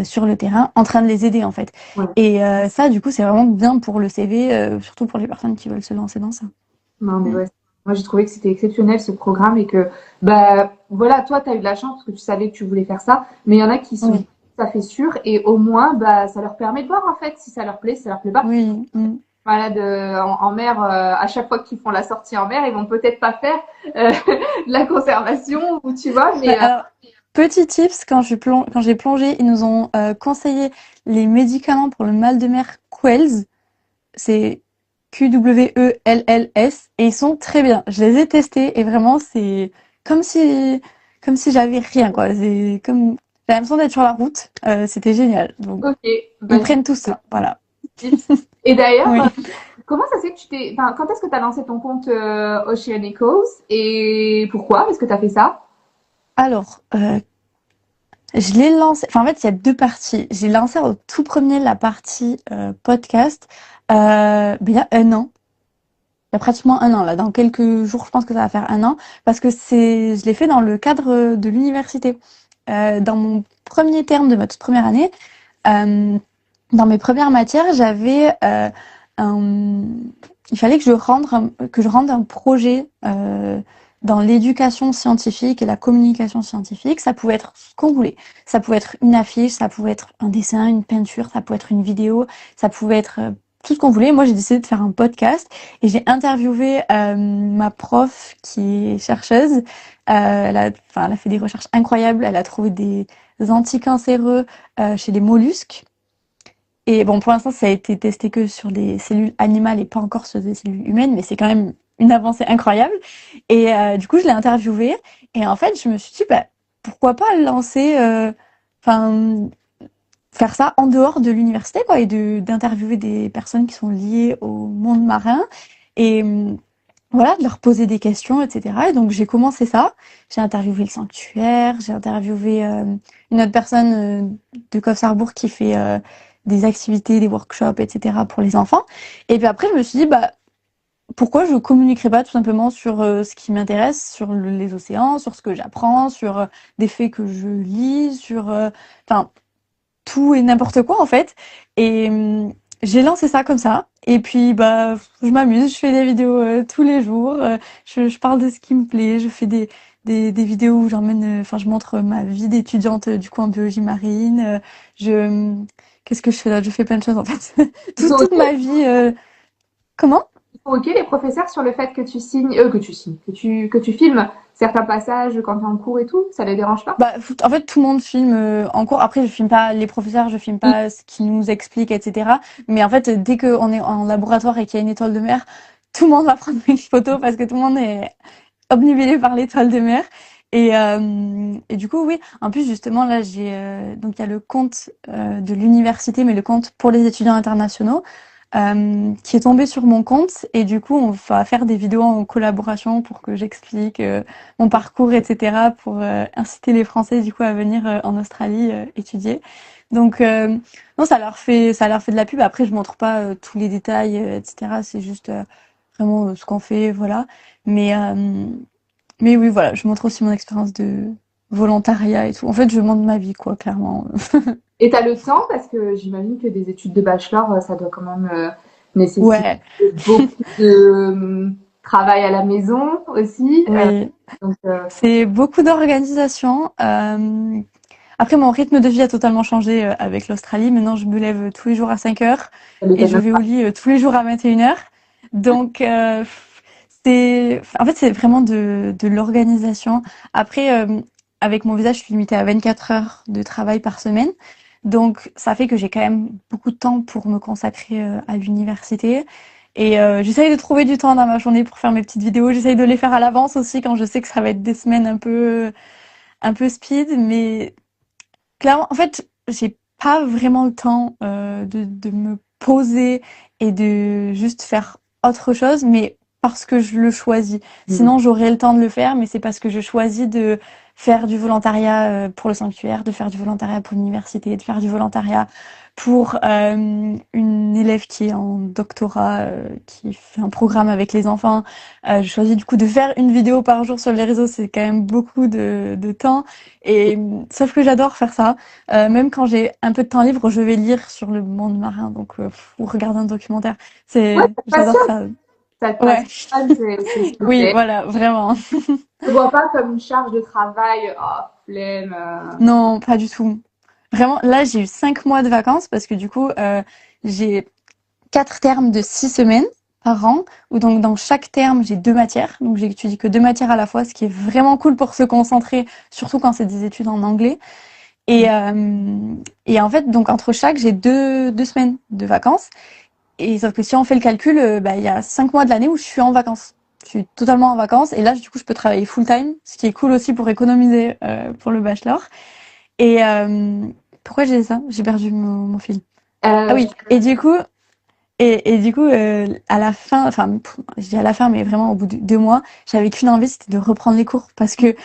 sur le terrain en train de les aider, en fait. Ouais. Et ça, du coup, c'est vraiment bien pour le CV, surtout pour les personnes qui veulent se lancer dans ça. Non, mais ouais. Moi, j'ai trouvé que c'était exceptionnel ce programme et que, bah, voilà, toi, tu as eu de la chance parce que tu savais que tu voulais faire ça. Mais il y en a qui sont Oui. tout à fait sûrs et au moins, ça leur permet de voir en fait si ça leur plaît, si ça leur plaît pas. Oui. Voilà, en mer, à chaque fois qu'ils font la sortie en mer, ils vont peut-être pas faire de la conservation ou tu vois, mais Alors, petit tips, quand j'ai plongé, ils nous ont conseillé les médicaments pour le mal de mer Quells. C'est Qwells et ils sont très bien. Je les ai testés et vraiment c'est comme si j'avais rien quoi. C'est comme j'ai l'impression d'être sur la route. C'était génial. Donc ok. ils prennent tout ça. Voilà. Et d'ailleurs, Oui. comment ça se fait que enfin, quand est-ce que tu as lancé ton compte Oceanicos et pourquoi est-ce que tu as fait ça? Alors, je l'ai lancé. Enfin, en fait, il y a deux parties. J'ai lancé au tout premier la partie podcast. Il y a un an. Il y a pratiquement un an là. Dans quelques jours, je pense que ça va faire un an parce que je l'ai fait dans le cadre de l'université. Dans mon premier terme de ma toute première année, dans mes premières matières, j'avais il fallait que je rende un projet dans l'éducation scientifique et la communication scientifique, ça pouvait être ce qu'on voulait. Ça pouvait être une affiche, ça pouvait être un dessin, une peinture, ça pouvait être une vidéo, ça pouvait être tout ce qu'on voulait. Moi, j'ai décidé de faire un podcast et j'ai interviewé ma prof qui est chercheuse. Elle a fait des recherches incroyables. Elle a trouvé des anticancéreux chez les mollusques. Et bon, pour l'instant, ça a été testé que sur des cellules animales et pas encore sur des cellules humaines, mais c'est quand même une avancée incroyable. Et du coup, je l'ai interviewée. Et en fait, je me suis dit, bah, pourquoi pas lancer, faire ça en dehors de l'université, quoi, et d'interviewer des personnes qui sont liées au monde marin. Et voilà, de leur poser des questions, etc. Et donc, j'ai commencé ça. J'ai interviewé le sanctuaire, j'ai interviewé une autre personne de Coffre-Sarrebourg qui fait des activités, des workshops, etc. pour les enfants. Et puis après, je me suis dit, bah, pourquoi je communiquerais pas tout simplement sur ce qui m'intéresse, sur les océans, sur ce que j'apprends, sur des faits que je lis, sur, enfin, tout et n'importe quoi en fait. Et j'ai lancé ça comme ça. Et puis bah je m'amuse, je fais des vidéos tous les jours. Je parle de ce qui me plaît. Je fais des vidéos où j'emmène, je montre ma vie d'étudiante du coup en biologie marine. Qu'est-ce que je fais là? Je fais plein de choses en fait. Toute ma vie. Comment? Ils sont OK, les professeurs, sur le fait que tu signes, que tu filmes certains passages quand tu es en cours et tout, ça les dérange pas? Bah, en fait, tout le monde filme en cours. Après, je filme pas les professeurs, je filme pas ce qu'ils nous expliquent, etc. Mais en fait, dès qu'on est en laboratoire et qu'il y a une étoile de mer, tout le monde va prendre une photo parce que tout le monde est obnubilé par l'étoile de mer. Et du coup, oui. En plus, justement, là, donc il y a le compte de l'université, mais le compte pour les étudiants internationaux qui est tombé sur mon compte. Et du coup, on va faire des vidéos en collaboration pour que j'explique mon parcours, etc. pour inciter les Français, du coup, à venir en Australie étudier. Donc, non, ça leur fait de la pub. Après, je montre pas tous les détails, etc. C'est juste vraiment ce qu'on fait, voilà. Mais mais oui, voilà, je montre aussi mon expérience de volontariat et tout. En fait, je montre ma vie, quoi, clairement. Et tu as le temps parce que j'imagine que des études de bachelor, ça doit quand même nécessiter Ouais, beaucoup de travail à la maison aussi. oui. Donc, C'est beaucoup d'organisation. Après, mon rythme de vie a totalement changé avec l'Australie. Maintenant, je me lève tous les jours à 5 heures ça et m'étonne je même vais au pas. lit tous les jours à 21 heures. Donc, en fait, c'est vraiment de l'organisation. Après, avec mon visa, je suis limitée à 24 heures de travail par semaine. Donc, ça fait que j'ai quand même beaucoup de temps pour me consacrer à l'université. Et j'essaye de trouver du temps dans ma journée pour faire mes petites vidéos. J'essaye de les faire à l'avance aussi quand je sais que ça va être des semaines un peu speed. Mais clairement, en fait, j'ai pas vraiment le temps de me poser et de juste faire autre chose, mais parce que je le choisis. Mm. Sinon, j'aurais le temps de le faire, mais c'est parce que je choisis de faire du volontariat pour le sanctuaire, de faire du volontariat pour l'université, de faire du volontariat pour une élève qui est en doctorat, qui fait un programme avec les enfants. Je choisis du coup de faire une vidéo par jour sur les réseaux, c'est quand même beaucoup de temps. Et sauf que j'adore faire ça. Même quand j'ai un peu de temps libre, je vais lire sur le monde marin, donc ou regarder un documentaire. Ouais, ça te J'adore passionne, ça. ça te Ouais, passionne, c'est ce que oui, t'aimes. voilà, vraiment. Je ne vois pas comme une charge de travail, oh, flemme. Non, pas du tout. Vraiment, là, j'ai eu 5 mois de vacances parce que du coup, j'ai 4 termes de 6 semaines par an, où donc dans chaque terme, j'ai 2 matières. Donc j'étudie que 2 matières à la fois, ce qui est vraiment cool pour se concentrer, surtout quand c'est des études en anglais. Et en fait, donc entre chaque, j'ai deux semaines de vacances. Et sauf que si on fait le calcul, bah, il y a 5 mois de l'année où je suis en vacances. Je suis totalement en vacances. Et là, du coup, je peux travailler full time, ce qui est cool aussi pour économiser pour le bachelor. Et pourquoi j'ai dit ça? J'ai perdu mon fil. Ah Euh, oui. Et du coup, à la fin, enfin, je dis à la fin, mais vraiment au bout de 2 mois, j'avais qu'une envie, c'était de reprendre les cours parce que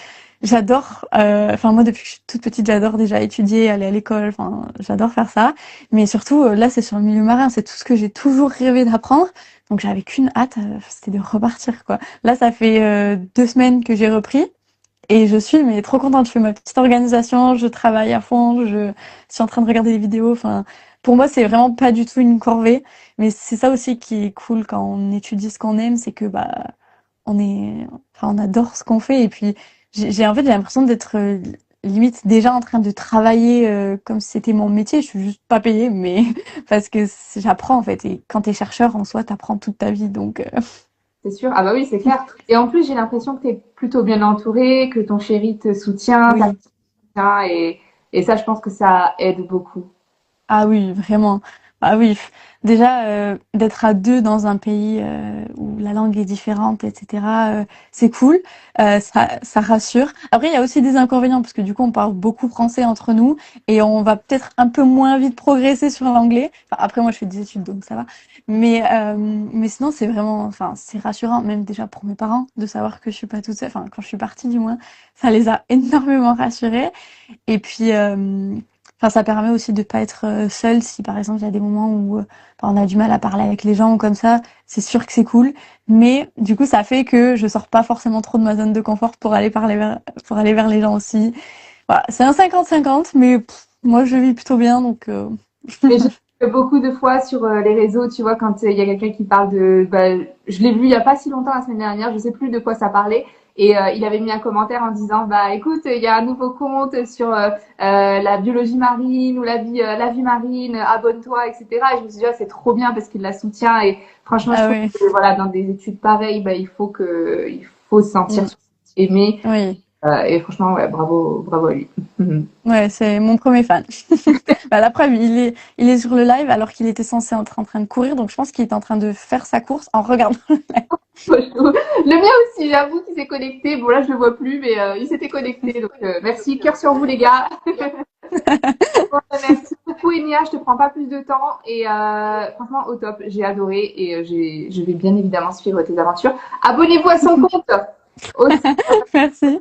j'adore. Enfin, moi, depuis que je suis toute petite, j'adore déjà étudier, aller à l'école. Enfin, j'adore faire ça. Mais surtout, là, c'est sur le milieu marin, c'est tout ce que j'ai toujours rêvé d'apprendre. Donc, j'avais qu'une hâte, c'était de repartir, quoi. Là, ça fait 2 semaines que j'ai repris. Et je suis mais trop contente, je fais ma petite organisation, je travaille à fond, je suis en train de regarder des vidéos. Enfin, pour moi, c'est vraiment pas du tout une corvée. Mais c'est ça aussi qui est cool quand on étudie ce qu'on aime, c'est que bah on adore ce qu'on fait. Et puis, en fait, j'ai l'impression d'être limite déjà en train de travailler comme si c'était mon métier. Je suis juste pas payée, mais parce que j'apprends en fait. Et quand t'es chercheur en soi, t'apprends toute ta vie. Donc, C'est sûr. Ah bah oui, c'est clair. Et en plus, j'ai l'impression que tu es plutôt bien entourée, que ton chéri te soutient, ta oui. petite te soutient, et ça, je pense que ça aide beaucoup. Ah oui, vraiment. Ah oui, déjà d'être à deux dans un pays où la langue est différente, etc. C'est cool, ça rassure. Après, il y a aussi des inconvénients parce que du coup, on parle beaucoup français entre nous et on va peut-être un peu moins vite progresser sur l'anglais. Enfin, après, moi, je fais des études, donc ça va. Mais sinon, c'est vraiment, enfin, c'est rassurant, même déjà pour mes parents, de savoir que je suis pas toute seule. Enfin, quand je suis partie, du moins, ça les a énormément rassurés. Et puis, enfin, ça permet aussi de pas être seule si, par exemple, il y a des moments où on a du mal à parler avec les gens ou comme ça. C'est sûr que c'est cool, mais du coup, ça fait que je sors pas forcément trop de ma zone de confort pour aller vers les gens aussi. Voilà, c'est un 50-50, mais moi, je vis plutôt bien, donc. Mais j'ai vu beaucoup de fois sur les réseaux, tu vois, quand il y a quelqu'un qui parle de, bah, je l'ai vu il y a pas si longtemps la semaine dernière, je sais plus de quoi ça parlait, et il avait mis un commentaire en disant, bah écoute, il y a un nouveau compte sur la biologie marine ou la vie marine, abonne-toi, etc. Et je me suis dit, ah, c'est trop bien parce qu'il la soutient, et franchement, je Ah trouve oui, que voilà, dans des études pareilles, bah il faut se sentir mm, aimé, oui. et franchement, ouais, bravo à lui. Ouais, c'est mon premier fan. Bah, la preuve, il est sur le live alors qu'il était censé être en train de courir, donc je pense qu'il est en train de faire sa course en regardant. Le mien aussi, j'avoue qu'il s'est connecté. Bon, là, je le vois plus, mais il s'était connecté. Donc, merci. Cœur sur vous, les gars. Bon, merci beaucoup, Enya. Je te prends pas plus de temps. Et franchement, au top. J'ai adoré. Et je vais bien évidemment suivre tes aventures. Abonnez-vous à son compte. Aussi, Merci.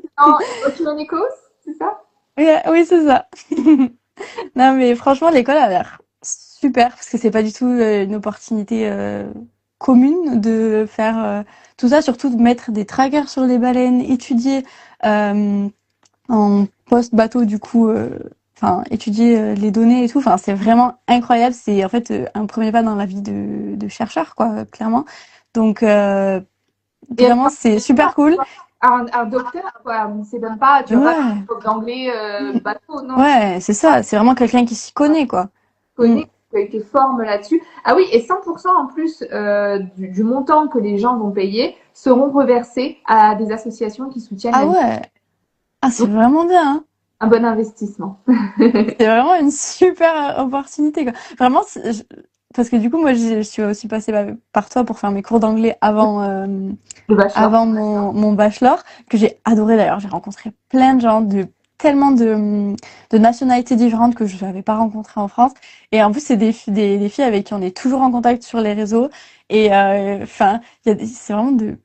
Oceanicos, c'est ça? Oui, oui, c'est ça. Non, mais franchement, l'école a l'air super parce que c'est pas du tout une opportunité commune de faire tout ça, surtout de mettre des trackers sur les baleines, étudier euh, en post-bateau du coup, enfin étudier les données et tout. Enfin, c'est vraiment incroyable. C'est en fait un premier pas dans la vie de chercheur, quoi, clairement. Donc Et vraiment, c'est super cool. un docteur, quoi. C'est même pas, tu vas pas faire Ouais, un prof d'anglais bateau, non. ouais, c'est ça. C'est vraiment quelqu'un qui s'y connaît, quoi. Mm. Connais, qui a été forme là-dessus. Ah oui, et 100% en plus du montant que les gens vont payer seront reversés à des associations qui soutiennent Ah la vie. ouais. Ah, c'est Donc, vraiment bien, hein. un bon investissement. C'est vraiment une super opportunité, quoi. Vraiment, parce que du coup, moi, je suis aussi passée par toi pour faire mes cours d'anglais Le bachelor. avant mon bachelor, que j'ai adoré d'ailleurs. J'ai rencontré plein de gens tellement de nationalités différentes que je n'avais pas rencontrées en France. Et en plus, c'est des filles avec qui on est toujours en contact sur les réseaux. Et enfin, c'est vraiment de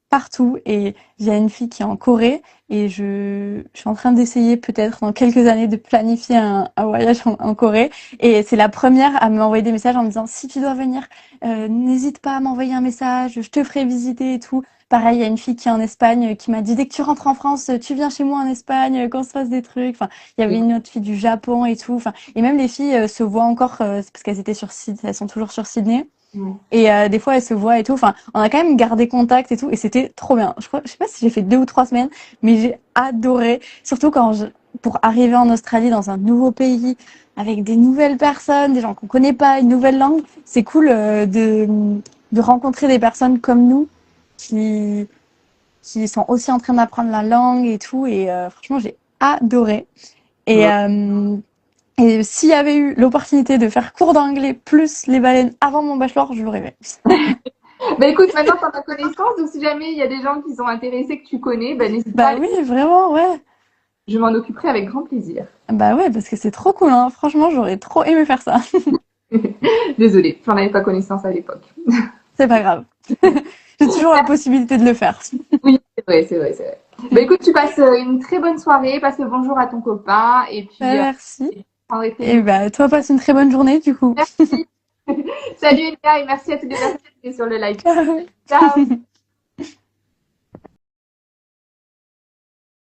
partout et il y a une fille qui est en Corée et je suis en train d'essayer peut-être dans quelques années de planifier un voyage en Corée et c'est la première à m'envoyer des messages en me disant si tu dois venir n'hésite pas à m'envoyer un message, je te ferai visiter et tout. Pareil, il y a une fille qui est en Espagne qui m'a dit dès que tu rentres en France, tu viens chez moi en Espagne, qu'on se fasse des trucs. Enfin, il y avait une autre fille du Japon et tout. Enfin, et même les filles se voient encore parce qu'elles étaient sur Sydney, elles sont toujours sur Sydney. Ouais. Et des fois, elles se voient et tout. Enfin, on a quand même gardé contact et tout. Et c'était trop bien. Je sais pas si j'ai fait 2 ou 3 semaines, mais j'ai adoré. Surtout pour arriver en Australie dans un nouveau pays, avec des nouvelles personnes, des gens qu'on connaît pas, une nouvelle langue. C'est cool de rencontrer des personnes comme nous qui, qui sont aussi en train d'apprendre la langue et tout. Et franchement, j'ai adoré. Et, Ouais. et s'il y avait eu l'opportunité de faire cours d'anglais plus les baleines avant mon bachelor, je l'aurais fait. Bah écoute, maintenant tu en as connaissance, donc si jamais il y a des gens qui sont intéressés que tu connais, ben n'hésite pas, Bah oui, vraiment, ouais. je m'en occuperai avec grand plaisir. Bah ouais, parce que c'est trop cool, hein. Franchement, j'aurais trop aimé faire ça. Désolée, j'en avais pas connaissance à l'époque. C'est pas grave. J'ai toujours la possibilité de le faire. Oui, c'est vrai. Bah écoute, tu passes une très bonne soirée, passe le bonjour à ton copain, et puis Bah, merci. je prendrai tes Et nouvelles. bah, toi, passe une très bonne journée, du coup. Merci. Salut Elia et merci à toutes les personnes qui étaient sur le live. Ciao. Ciao.